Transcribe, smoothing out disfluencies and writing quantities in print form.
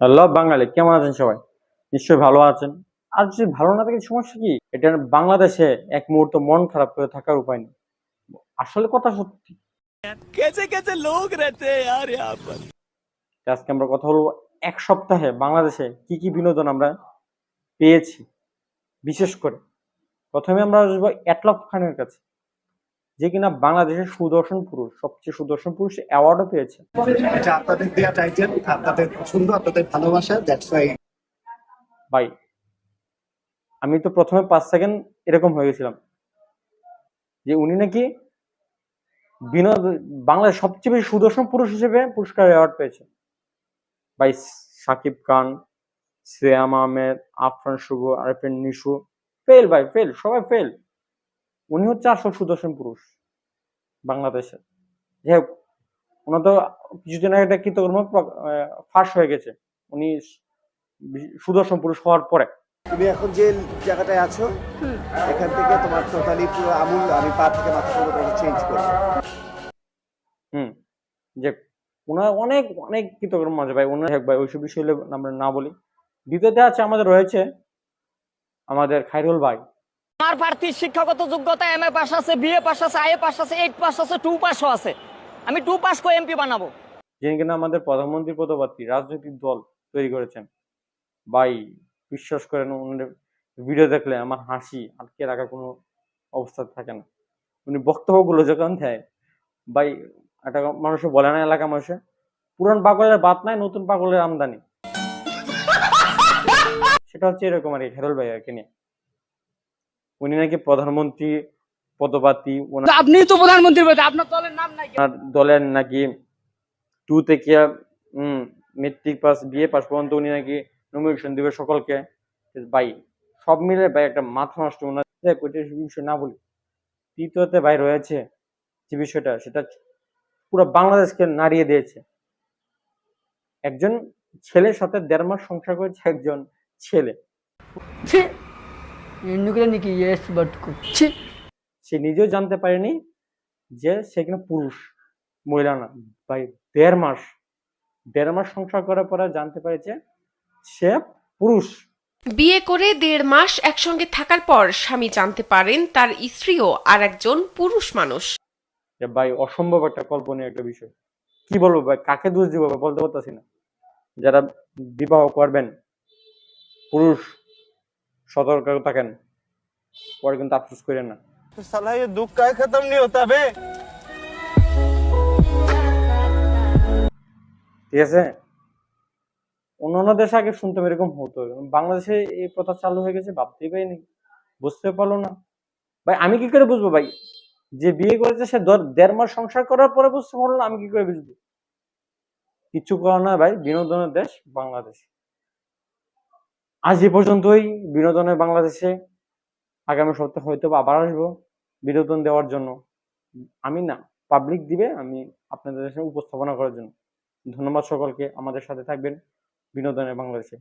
Hello বাঙালি, কেমন আছেন সবাই? নিশ্চয়ই ভালো আছেন। আর যদি ভালো না থাকে সমস্যা কি? এটা বাংলাদেশে এক মুহূর্ত মন খারাপ করে থাকার উপায় নেই। আসলে কথা সত্যি। कैसे कैसे लोग रहते हैं यार यहाँ पर। আজকে আমরা কথা বলবো এক সপ্তাহে বাংলাদেশে কি কি বিনোদন আমরা পেয়েছি। বিশেষ করে প্রথমে আমরা আসবো এটলব খানের কাছে, যে কিনা বাংলাদেশের সুদর্শন পুরুষ, সবচেয়ে সুদর্শন পুরুষ অ্যাওয়ার্ডও পেয়েছে। এটা আপনাদের দেয়া টাইটেল, আপনাদের পছন্দ, আপনাদের ভালোবাসা, দ্যাটস ওয়াই। ভাই, আমি তো প্রথমে 5 সেকেন্ড এরকম হয়ে গেছিলাম যে উনি নাকি বিনোদ বাংলাদেশ সবচেয়ে বেশি সুদর্শন পুরুষ হিসেবে পুরস্কার অ্যাওয়ার্ড পেয়েছে। ভাই, সাকিব খান, শ্রেয়াম আহমেদ, আফরান শুভ, আরিফিন নিশু ফেল, ভাই ফেল, সবাই ফেল। উনি হচ্ছে আসল সুদর্শন পুরুষ বাংলাদেশে। যাই হোক, ওনার তো কিছুদিন আগে একটা কৃতকর্ম ফাঁস হয়ে গেছে উনি সুদর্শন পুরুষ হওয়ার পরে। তুমি এখন যে জায়গাটায় আছো, এখান থেকে তোমার টোটালি পুরো আমূল, আমি পা থেকে মাথা পর্যন্ত চেঞ্জ করবো। হুম, যে ওনার অনেক অনেক কৃতকর্ম আছে ভাই, ওনার ভাই ওইসব বিষয় আমরা না বলি। দ্বিতীয়তে আছে আমাদের রয়েছে আমাদের খায়রুল ভাই। আমার প্রার্থীর শিক্ষাগত যোগ্যতা এমএ পাস আছে, বিএ পাস আছে, আইএ পাস আছে, 8 পাস আছে, 2 পাসও আছে। আমি 2 পাস করে এমপি বানাবো। যিনি কিনা আমাদের প্রধানমন্ত্রী পদপ্রার্থী, রাজনৈতিক দল তৈরি করেছেন। ভাই, বিশ্বাস করেন ওনার ভিডিও দেখলে আমার হাসি আটকে রাখার কোনো অবস্থা থাকে না। উনি বক্তব্যগুলো যখন দেয়, ভাই, একটা মানুষে বলে না, এলাকা মানুষে পুরান পাগলের বাত নাই, নতুন পাগলের আমদানি। সেটা হচ্ছে এরকম আর কি হেরল ভাই আর কি নিয়ে। উনি নাকি প্রধানমন্ত্রী পদপ্রার্থী, আপনি তো প্রধানমন্ত্রী বলতে আপনার দলের নাম নাই। ওনার দলের নাকি 2 থেকে মেট্রিক পাস, বিএ পাস পর্যন্ত উনি নাকি নমিনেশন দিবে সকলকে। ভাই, সব মিলে ভাই একটা মাথা নষ্ট। ওনার ওইটা বিষয় না বলি। তৃতীয়তে ভাই রয়েছে যে বিষয়টা, সেটা পুরো বাংলাদেশকে নাড়িয়ে দিয়েছে। একজন ছেলের সাথে 1.5 মাস সংসার করেছে একজন ছেলে। সে নিজেও জানতে পারেনি যে সে কিনা পুরুষ, মহিলা না। ভাই, 1.5 মাস 1.5 মাস সংসার করার পরে জানতে পেরেছে সে পুরুষ। বিয়ে করে 1.5 মাস একসঙ্গে থাকার পর স্বামী জানতে পারেন তার স্ত্রীও আর একজন পুরুষ মানুষ। ভাই, অসম্ভব একটা কল্পনীয় একটা বিষয়। কি বলবো ভাই, কাকে দোষ দিব ভাই, বলতে পারতেছি না। যারা বিবাহ করবেন, পুরুষ সতর্ক থাকেন, পরে কিন্তু আফসোস করেন না। साला ये दुख का खत्म नहीं होता बे। ঠিক আছে, অন্যান্য দেশে আগে শুনতাম এরকম হতো, বাংলাদেশে এই প্রথা চালু হয়ে গেছে, ভাবতেই পারিনি, বুঝতে পারলো না। ভাই, আমি কি করে বুঝবো ভাই, যে বিয়ে করেছে সে 1.5 মাস সংসার করার পরে বুঝতে পারলো না, আমি কি করে বুঝবো? কিছু করার না ভাই, বিনোদনের দেশ বাংলাদেশ। আজ এ পর্যন্তই বিনোদনের বাংলাদেশে। আগামী সপ্তাহে হয়তো আবার আসবো বিনোদন দেওয়ার জন্য। আমি না, পাবলিক দিবে, আমি আপনাদের সামনে উপস্থাপনা করার জন্য। ধন্যবাদ সকলকে, আমাদের সাথে থাকবেন বিনোদনের বাংলাদেশে।